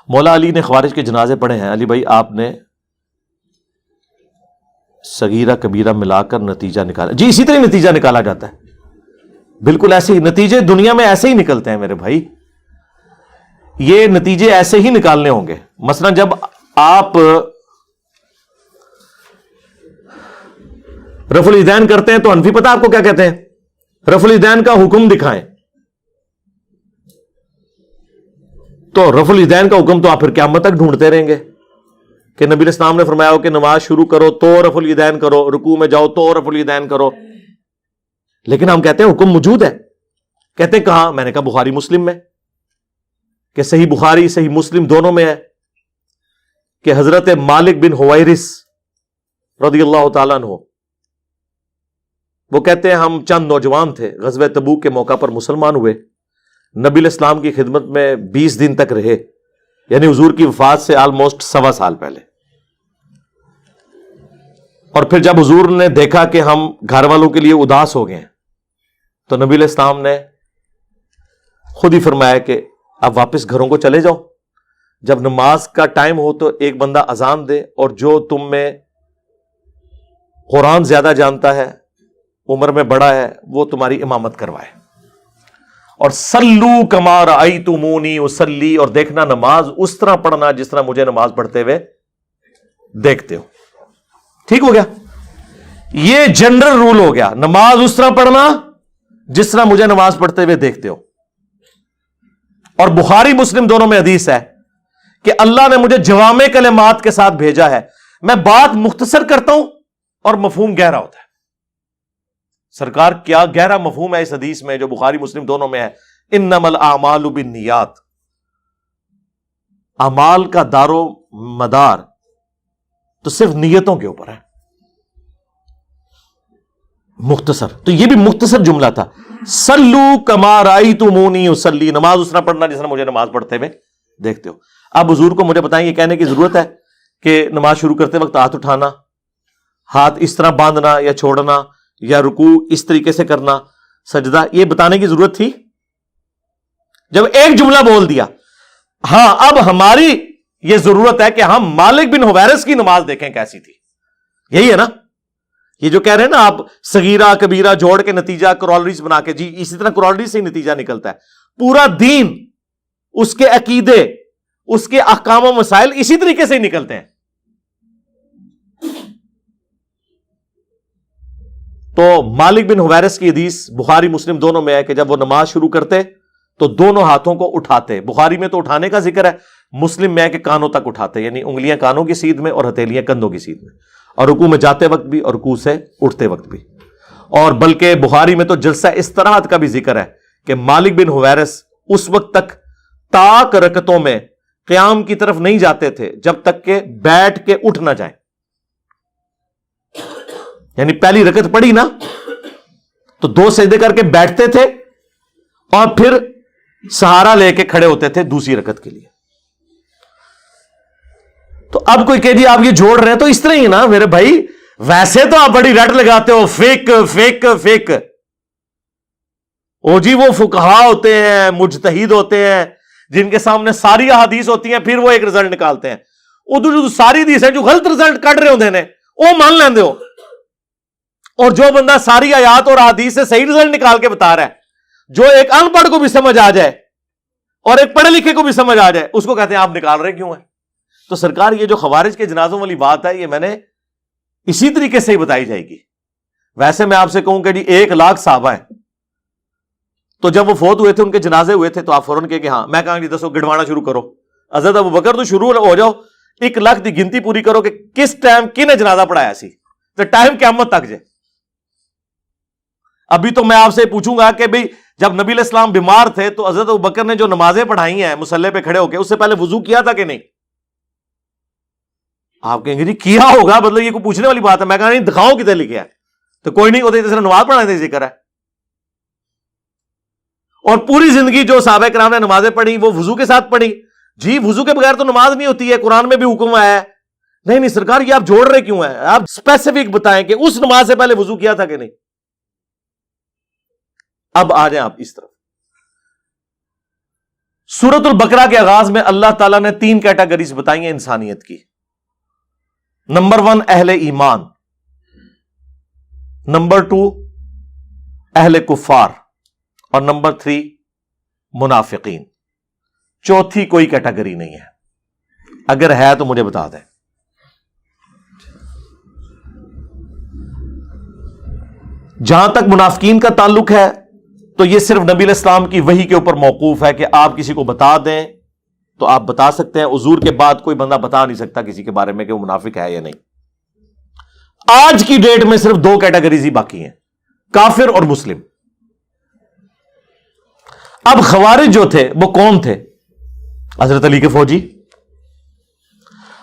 مولا علی نے خوارج کے جنازے پڑھے ہیں. علی بھائی آپ نے صغیرہ کبیرہ ملا کر نتیجہ نکالا؟ جی اسی طرح نتیجہ نکالا جاتا ہے، بالکل ایسے ہی نتیجے دنیا میں ایسے ہی نکلتے ہیں میرے بھائی. یہ نتیجے ایسے ہی نکالنے ہوں گے. مثلا جب آپ رفع الیدین کرتے ہیں تو حنفی پتہ آپ کو کیا کہتے ہیں؟ رفع الیدین کا حکم دکھائیں. تو رفع الیدین کا حکم تو آپ پھر قیامت تک ڈھونڈتے رہیں گے کہ نبی اسلام نے فرمایا ہو کہ نماز شروع کرو تو رفع الیدین کرو، رکوع میں جاؤ تو رفع الیدین کرو. لیکن ہم کہتے ہیں حکم موجود ہے. کہتے ہیں کہاں؟ میں نے کہا بخاری مسلم میں، کہ صحیح بخاری صحیح مسلم دونوں میں ہے کہ حضرت مالک بن حویرث رضی اللہ تعالیٰ عنہ وہ کہتے ہیں ہم چند نوجوان تھے، غزوہ تبوک کے موقع پر مسلمان ہوئے، نبی الاسلام کی خدمت میں 20 دن تک رہے، یعنی حضور کی وفات سے آلموسٹ 1.25 سال پہلے. اور پھر جب حضور نے دیکھا کہ ہم گھر والوں کے لیے اداس ہو گئے ہیں تو نبی الاسلام نے خود ہی فرمایا کہ اب واپس گھروں کو چلے جاؤ، جب نماز کا ٹائم ہو تو ایک بندہ اذان دے، اور جو تم میں قرآن زیادہ جانتا ہے، عمر میں بڑا ہے، وہ تمہاری امامت کروائے. اور سلو کما رأیتمونی اصلی، اور دیکھنا نماز اس طرح پڑھنا جس طرح مجھے نماز پڑھتے ہوئے دیکھتے ہو. ٹھیک ہو گیا؟ یہ جنرل رول ہو گیا، نماز اس طرح پڑھنا جس طرح مجھے نماز پڑھتے ہوئے دیکھتے ہو. اور بخاری مسلم دونوں میں حدیث ہے کہ اللہ نے مجھے جوامع کلمات کے ساتھ بھیجا ہے. میں بات مختصر کرتا ہوں اور مفہوم گہرا ہوتا ہے. سرکار کیا گہرا مفہوم ہے اس حدیث میں جو بخاری مسلم دونوں میں ہے. انما الاعمال بالنیات، اعمال کا دار و مدار تو صرف نیتوں کے اوپر ہے. مختصر، تو یہ بھی مختصر جملہ تھا. سلو کما رأیتمونی اصلی، نماز اس طرح پڑھنا جس طرح مجھے نماز پڑھتے ہوئے دیکھتے ہو. اب حضور کو مجھے بتائیں یہ کہنے کی ضرورت ہے کہ نماز شروع کرتے وقت ہاتھ اٹھانا، ہاتھ اس طرح باندھنا یا چھوڑنا، یا رکوع اس طریقے سے کرنا، سجدہ، یہ بتانے کی ضرورت تھی؟ جب ایک جملہ بول دیا. ہاں اب ہماری یہ ضرورت ہے کہ ہم مالک بن حویرث کی نماز دیکھیں کیسی تھی. یہی ہے نا یہ جو کہہ رہے ہیں نا آپ، صغیرہ کبیرہ جوڑ کے نتیجہ کرالریز بنا کے. جی اسی طرح کرالریز سے ہی نتیجہ نکلتا ہے. پورا دین، اس کے عقیدے، اس کے احکام و مسائل اسی طریقے سے ہی نکلتے ہیں. تو مالک بن حویرث کی حدیث بخاری مسلم دونوں میں ہے کہ جب وہ نماز شروع کرتے تو دونوں ہاتھوں کو اٹھاتے. بخاری میں تو اٹھانے کا ذکر ہے، مسلم میں ہے کہ کانوں تک اٹھاتے، یعنی انگلیاں کانوں کی سیدھ میں اور ہتھیلیاں کندھوں کی سیدھ میں، اور رکوع میں جاتے وقت بھی اور رکوع سے اٹھتے وقت بھی. اور بلکہ بخاری میں تو جلسہ استراحت کا بھی ذکر ہے کہ مالک بن حویرث اس وقت تک طاق رکعتوں میں قیام کی طرف نہیں جاتے تھے جب تک کہ بیٹھ کے اٹھ نہ جائیں. یعنی پہلی رکعت پڑھی نا تو 2 سجدے کر کے بیٹھتے تھے اور پھر سہارا لے کے کھڑے ہوتے تھے دوسری رکعت کے لیے. تو اب کوئی کہ جی آپ یہ جوڑ رہے ہیں تو اس طرح ہی نا میرے بھائی، ویسے تو آپ بڑی رٹ لگاتے ہو فیک فیک فیک. او جی وہ فقہا ہوتے ہیں، مجتہد ہوتے ہیں، جن کے سامنے ساری احادیث ہوتی ہیں، پھر وہ ایک رزلٹ نکالتے ہیں. ادھر جو ساری حدیث ہیں جو غلط رزلٹ کٹ رہے ہوتے ہیں وہ مان لیندے ہو، اور جو بندہ ساری آیات اور احادیث سے صحیح رزلٹ نکال کے بتا رہا ہے، جو ایک ان پڑھ کو بھی سمجھ آ جائے اور ایک پڑھے لکھے کو بھی سمجھ آ جائے، اس کو کہتے ہیں آپ نکال رہے کیوں ہیں. تو سرکار یہ جو خوارج کے جنازوں والی بات ہے یہ میں نے اسی طریقے سے ہی بتائی جائے گی. ویسے میں آپ سے کہوں کہ جی 1,00,000 صحابہ ہیں، تو جب وہ فوت ہوئے تھے ان کے جنازے ہوئے تھے تو آپ فوراً کہ ہاں، میں کہا جی دسو گڑوانا شروع کرو. حضرت ابوبکر تو شروع ہو جاؤ، 1,00,000 کی گنتی پوری کرو کہ کس ٹائم کن جنازہ پڑھایا سی تو ٹائم قیامت تک جائے. ابھی تو میں آپ سے پوچھوں گا کہ بھئی جب نبی علیہ السلام بیمار تھے تو حضرت ابوبکر نے جو نمازیں پڑھائی ہیں مصلی پہ کھڑے ہو کے، اس سے پہلے وضو کیا تھا کہ نہیں؟ آپ کہیں گے جی کیا ہوگا، مطلب یہ کوئی پوچھنے والی بات ہے. میں کہا نہیں، دکھاؤ کتنے لکھا ہے. تو کوئی نہیں، ہوتے صرف نماز پڑھانے کا ذکر ہے. اور پوری زندگی جو صحابہ کرام نے نمازیں پڑھی وہ وضو کے ساتھ پڑھی. جی وضو کے بغیر تو نماز نہیں ہوتی ہے، قرآن میں بھی حکم آیا ہے. نہیں سرکار یہ آپ جوڑ رہے کیوں ہیں؟ آپ اسپیسیفک بتائیں کہ اس نماز سے پہلے وضو کیا تھا کہ نہیں. اب آ جائیں آپ اس طرف. سورۃ البقرہ کے آغاز میں اللہ تعالیٰ نے 3 کیٹیگریز بتائی ہیں انسانیت کی. نمبر 1 اہل ایمان، نمبر 2 اہل کفار، اور نمبر 3 منافقین. چوتھی کوئی کیٹیگری نہیں ہے. اگر ہے تو مجھے بتا دیں. جہاں تک منافقین کا تعلق ہے تو یہ صرف نبی علیہ السلام کی وحی کے اوپر موقوف ہے کہ آپ کسی کو بتا دیں تو آپ بتا سکتے ہیں. حضور کے بعد کوئی بندہ بتا نہیں سکتا کسی کے بارے میں کہ وہ منافق ہے یا نہیں. آج کی ڈیٹ میں صرف 2 کیٹیگریز ہی باقی ہیں، کافر اور مسلم. اب خوارج جو تھے وہ کون تھے؟ حضرت علی کے فوجی.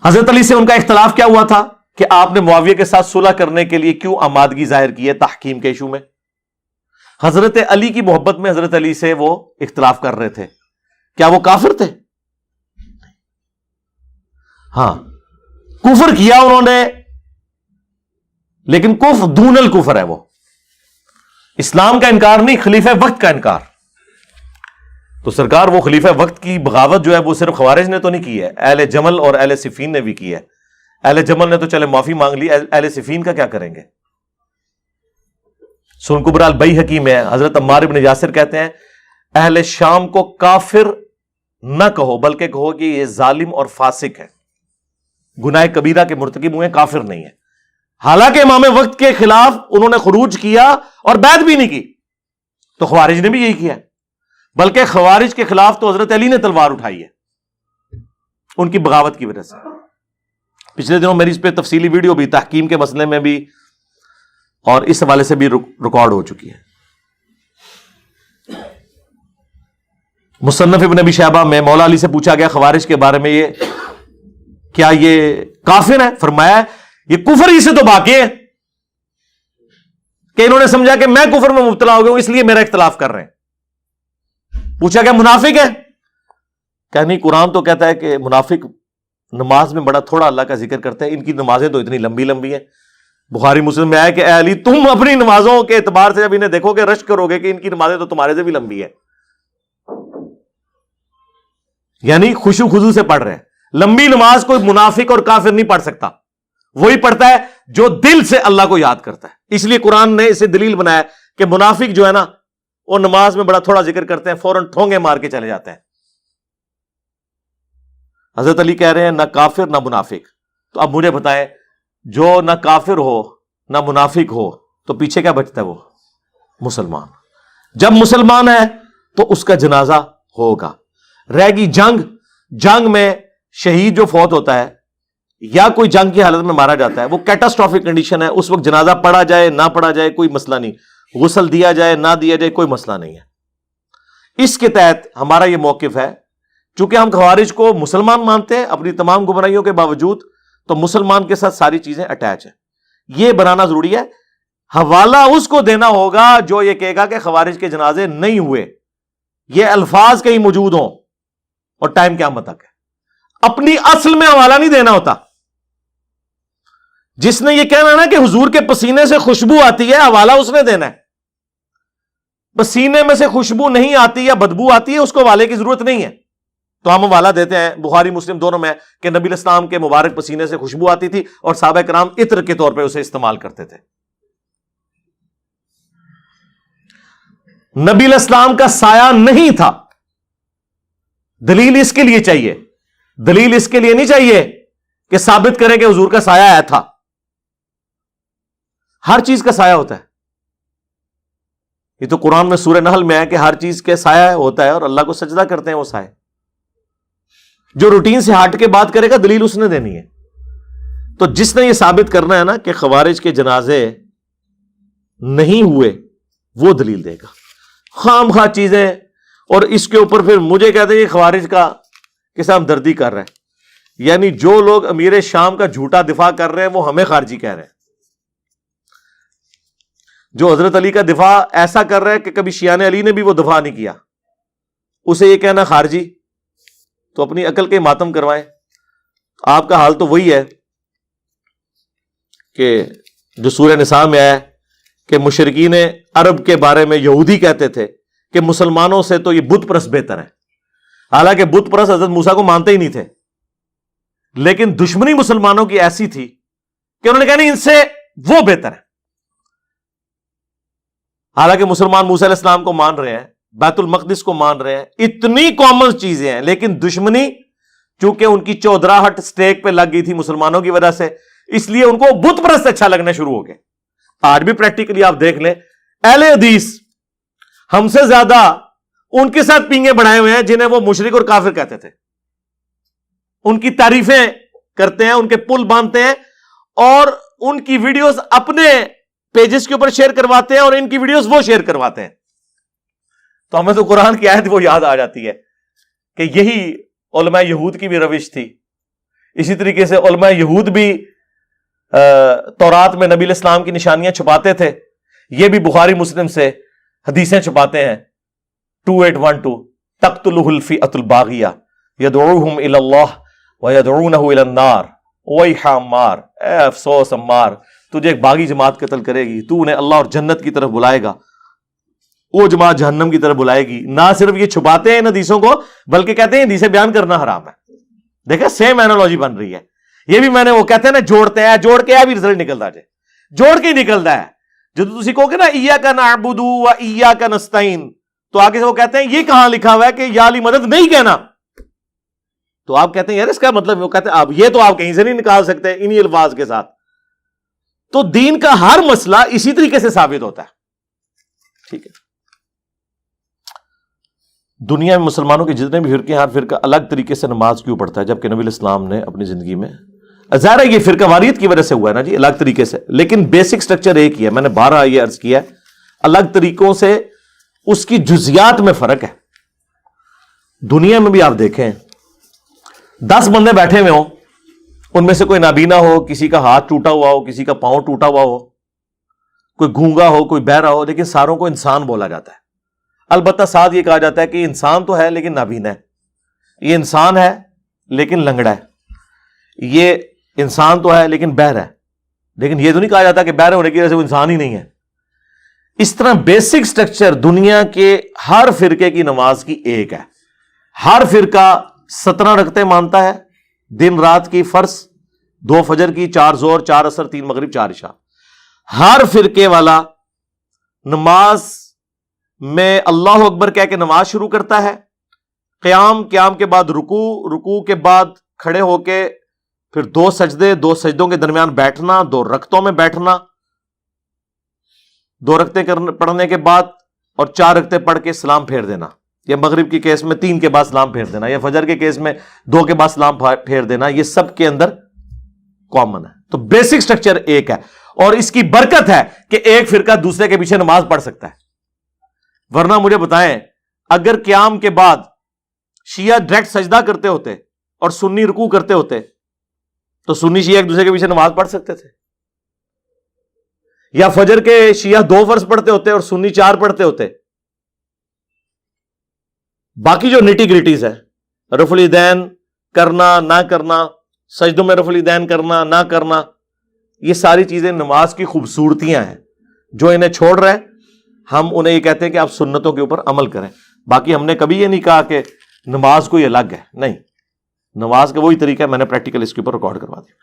حضرت علی سے ان کا اختلاف کیا ہوا تھا کہ آپ نے معاویہ کے ساتھ صلح کرنے کے لیے کیوں آمادگی ظاہر کی ہے تحکیم کے ایشو میں. حضرت علی کی محبت میں حضرت علی سے وہ اختلاف کر رہے تھے. کیا وہ کافر تھے؟ ہاں، کفر کیا انہوں نے، لیکن کفر دون الکفر ہے. وہ اسلام کا انکار نہیں، خلیفہ وقت کا انکار. تو سرکار وہ خلیفہ وقت کی بغاوت جو ہے وہ صرف خوارج نے تو نہیں کی ہے، اہل جمل اور اہل صفین نے بھی کی ہے. اہل جمل نے تو چلے معافی مانگ لی، اہل صفین کا کیا کریں گے؟ سنن کبری البیہقی میں حضرت عمار بن یاسر کہتے ہیں اہل شام کو کافر نہ کہو بلکہ کہو کہ یہ ظالم اور فاسق ہے، گناہ کبیرہ کے مرتکب ہوئے، کافر نہیں ہے. حالانکہ امام وقت کے خلاف انہوں نے خروج کیا اور بیعت بھی نہیں کی. تو خوارج نے بھی یہی کیا، بلکہ خوارج کے خلاف تو حضرت علی نے تلوار اٹھائی ہے ان کی بغاوت کی وجہ سے. پچھلے دنوں میری اس پہ تفصیلی ویڈیو بھی تحکیم کے مسئلے میں بھی اور اس حوالے سے بھی ریکارڈ ہو چکی ہے. مصنف ابن ابی شیبہ میں مولا علی سے پوچھا گیا خوارج کے بارے میں، یہ کیا یہ کافر ہے؟ فرمایا یہ کفر ہی سے تو باقی ہے کہ انہوں نے سمجھا کہ میں کفر میں مبتلا ہو گیا ہوں اس لیے میرا اختلاف کر رہے ہیں. پوچھا کیا منافق ہے؟ کہ نہیں، قرآن تو کہتا ہے کہ منافق نماز میں بڑا تھوڑا اللہ کا ذکر کرتے ہیں، ان کی نمازیں تو اتنی لمبی لمبی ہیں. بخاری مسلم میں آیا کہ اے علی تم اپنی نمازوں کے اعتبار سے جب انہیں دیکھو گے رشک کرو گے کہ ان کی نمازیں تو تمہارے سے بھی لمبی ہے. یعنی خشوع خضوع سے پڑھ رہے ہیں. لمبی نماز کوئی منافق اور کافر نہیں پڑھ سکتا، وہی پڑھتا ہے جو دل سے اللہ کو یاد کرتا ہے. اس لیے قرآن نے اسے دلیل بنایا کہ منافق جو ہے نا وہ نماز میں بڑا تھوڑا ذکر کرتے ہیں، فوراً ٹھونگے مار کے چلے جاتے ہیں. حضرت علی کہہ رہے ہیں نہ کافر نہ منافق. تو اب مجھے بتائیں جو نہ کافر ہو نہ منافق ہو تو پیچھے کیا بچتا ہے؟ وہ مسلمان. جب مسلمان ہے تو اس کا جنازہ ہوگا. رہ گی جنگ میں شہید جو فوت ہوتا ہے یا کوئی جنگ کی حالت میں مارا جاتا ہے وہ کیٹاسٹرافک کنڈیشن ہے، اس وقت جنازہ پڑھا جائے نہ پڑھا جائے کوئی مسئلہ نہیں، غسل دیا جائے نہ دیا جائے کوئی مسئلہ نہیں ہے. اس کے تحت ہمارا یہ موقف ہے، چونکہ ہم خوارج کو مسلمان مانتے ہیں اپنی تمام گمراہیوں کے باوجود، تو مسلمان کے ساتھ ساری چیزیں اٹیچ ہیں. یہ بنانا ضروری ہے. حوالہ اس کو دینا ہوگا جو یہ کہے گا کہ خوارج کے جنازے نہیں ہوئے. یہ الفاظ کہیں موجود ہوں اور ٹائم قیامت تک ہے. اپنی اصل میں حوالہ نہیں دینا ہوتا. جس نے یہ کہنا نا کہ حضور کے پسینے سے خوشبو آتی ہے، حوالہ اس نے دینا ہے. پسینے میں سے خوشبو نہیں آتی یا بدبو آتی ہے، اس کو حوالے کی ضرورت نہیں ہے. تو ہم حوالہ دیتے ہیں بخاری مسلم دونوں میں کہ نبی علیہ السلام کے مبارک پسینے سے خوشبو آتی تھی اور صحابہ کرام عطر کے طور پہ اسے استعمال کرتے تھے. نبی علیہ السلام کا سایہ نہیں تھا. دلیل اس کے لیے چاہیے، دلیل اس کے لیے نہیں چاہیے کہ ثابت کریں کہ حضور کا سایہ آیا تھا. ہر چیز کا سایہ ہوتا ہے. یہ تو قرآن میں سورہ نحل میں ہے کہ ہر چیز کے سایہ ہوتا ہے اور اللہ کو سجدہ کرتے ہیں وہ سایہ. جو روٹین سے ہٹ کے بات کرے گا دلیل اس نے دینی ہے. تو جس نے یہ ثابت کرنا ہے نا کہ خوارج کے جنازے نہیں ہوئے وہ دلیل دے گا. خام خواہ چیزیں اور اس کے اوپر پھر مجھے کہتے ہیں یہ خوارج کا کس ہمدردی کر رہے ہیں. یعنی جو لوگ امیر شام کا جھوٹا دفاع کر رہے ہیں وہ ہمیں خارجی کہہ رہے ہیں. جو حضرت علی کا دفاع ایسا کر رہے ہیں کہ کبھی شیعان علی نے بھی وہ دفاع نہیں کیا، اسے یہ کہنا خارجی، تو اپنی عقل کے ماتم کروائیں. آپ کا حال تو وہی ہے کہ جو سورہ نساء میں آیا کہ مشرکین عرب کے بارے میں یہودی کہتے تھے کہ مسلمانوں سے تو یہ بت پرست بہتر ہے. حالانکہ بت پرست حضرت موسیٰ کو مانتے ہی نہیں تھے، لیکن دشمنی مسلمانوں کی ایسی تھی کہ انہوں نے کہا نہیں، ان سے وہ بہتر ہے۔ حالانکہ مسلمان موسیٰ علیہ السلام کو مان رہے ہیں، بیت المقدس کو مان رہے ہیں، اتنی کامن چیزیں ہیں، لیکن دشمنی چونکہ ان کی چودراہٹ سٹیک پہ لگ گئی تھی مسلمانوں کی وجہ سے، اس لیے ان کو بت پرست اچھا لگنا شروع ہو گئے۔ آج بھی پریکٹیکلی آپ دیکھ لیں، اہل حدیث ہم سے زیادہ ان کے ساتھ پینگے بڑھائے ہوئے ہیں جنہیں وہ مشرک اور کافر کہتے تھے، ان کی تعریفیں کرتے ہیں، ان کے پل باندھتے ہیں، اور ان کی ویڈیوز اپنے پیجز کے اوپر شیئر کرواتے ہیں، اور ان کی ویڈیوز وہ شیئر کرواتے ہیں۔ تو ہمیں تو قرآن کی آیت وہ یاد آ جاتی ہے کہ یہی علماء یہود کی بھی روش تھی۔ اسی طریقے سے علماء یہود بھی تورات میں نبی علیہ السلام کی نشانیاں چھپاتے تھے، یہ بھی بخاری مسلم سے حدیثیں چھپاتے ہیں۔ 2812 تقتلہ الفئۃ الباغیہ یدعوہم الی اللہ ویدعونہ الی النار ویح عمار، اے افسوس عمار، تجھے ایک باغی جماعت قتل کرے گی، تو انہیں اللہ اور جنت کی طرف بلائے گا، وہ جماعت جہنم کی طرف بلائے گی۔ نہ صرف یہ چھپاتے ہیں ان حدیثوں کو، بلکہ کہتے ہیں حدیثیں بیان کرنا حرام ہے۔ دیکھیں سیم اینالوجی بن رہی ہے، یہ بھی میں نے وہ کہتے ہیں نا جوڑتے ہیں، جوڑ کے بھی رزلٹ نکلتا جائے، جوڑ کے ہی نکلتا ہے۔ جب تسی کہو گے نا ایاک نعبد و ایاک نستعین، تو آگے سے وہ کہتے ہیں یہ کہاں لکھا ہوا ہے کہ یا علی مدد نہیں کہنا؟ تو آپ کہتے ہیں یار اس کا مطلب، وہ کہتے ہیں آپ یہ تو آپ کہیں سے نہیں نکال سکتے انہی الفاظ کے ساتھ۔ تو دین کا ہر مسئلہ اسی طریقے سے ثابت ہوتا ہے، ٹھیک ہے۔ دنیا میں مسلمانوں کے جتنے بھی فرقے ہیں، ہر فرقہ الگ طریقے سے نماز کیوں پڑھتا ہے، جبکہ نبی علیہ السلام نے اپنی زندگی میں، ظاہر ہے یہ فرقہ واریت کی وجہ سے ہوا ہے نا جی، الگ طریقے سے، لیکن بیسک سٹرکچر ایک ہی ہے۔ میں نے 12 یہ عرض کیا ہے، الگ طریقوں سے اس کی جزیات میں فرق ہے۔ دنیا میں بھی آپ دیکھیں 10 بندے بیٹھے ہوئے ہوں، ان میں سے کوئی نابینا ہو، کسی کا ہاتھ ٹوٹا ہوا ہو، کسی کا پاؤں ٹوٹا ہوا ہو، کوئی گونگا ہو، کوئی بہرا ہو، لیکن ساروں کو انسان بولا جاتا ہے۔ البتہ ساتھ یہ کہا جاتا ہے کہ انسان تو ہے لیکن نابینا ہے، یہ انسان ہے لیکن لنگڑا ہے، یہ انسان تو ہے لیکن بہر ہے، لیکن یہ تو نہیں کہا جاتا کہ بہرے ہونے کی وجہ سے وہ انسان ہی نہیں ہے۔ اس طرح بیسک سٹرکچر دنیا کے ہر فرقے کی نماز کی ایک ہے۔ ہر فرقہ 17 رکعتیں مانتا ہے دن رات کی فرض، 2 فجر کی، 4 ظہر، 4 عصر، 3 مغرب، 4 عشاء۔ ہر فرقے والا نماز میں اللہ اکبر کہہ کے نماز شروع کرتا ہے، قیام کے بعد رکوع کے بعد کھڑے ہو کے پھر 2 سجدے، 2 سجدوں کے درمیان بیٹھنا، 2 رکعتوں میں بیٹھنا، 2 رکعتیں پڑھنے کے بعد اور 4 رکعتیں پڑھ کے سلام پھیر دینا، یا مغرب کے کیس میں 3 کے بعد سلام پھیر دینا، یا فجر کے کیس میں 2 کے بعد سلام پھیر دینا، یہ سب کے اندر کامن ہے۔ تو بیسک سٹرکچر ایک ہے، اور اس کی برکت ہے کہ ایک فرقہ دوسرے کے پیچھے نماز پڑھ سکتا ہے۔ ورنہ مجھے بتائیں اگر قیام کے بعد شیعہ ڈائریکٹ سجدہ کرتے ہوتے اور سنی رکوع کرتے ہوتے تو سنی شیعہ ایک دوسرے کے پیچھے نماز پڑھ سکتے تھے؟ یا فجر کے شیعہ 2 فرض پڑھتے ہوتے اور سنی 4 پڑھتے ہوتے؟ باقی جو نیٹی گریٹیز ہے، رفع الیدین کرنا نہ کرنا، سجدوں میں رفع الیدین کرنا نہ کرنا، یہ ساری چیزیں نماز کی خوبصورتیاں ہیں۔ جو انہیں چھوڑ رہے ہیں ہم انہیں یہ کہتے ہیں کہ آپ سنتوں کے اوپر عمل کریں۔ باقی ہم نے کبھی یہ نہیں کہا کہ نماز کوئی الگ ہے، نہیں، نماز کا وہی طریقہ ہے، میں نے پریکٹیکل اس کے اوپر ریکارڈ کروا دیا۔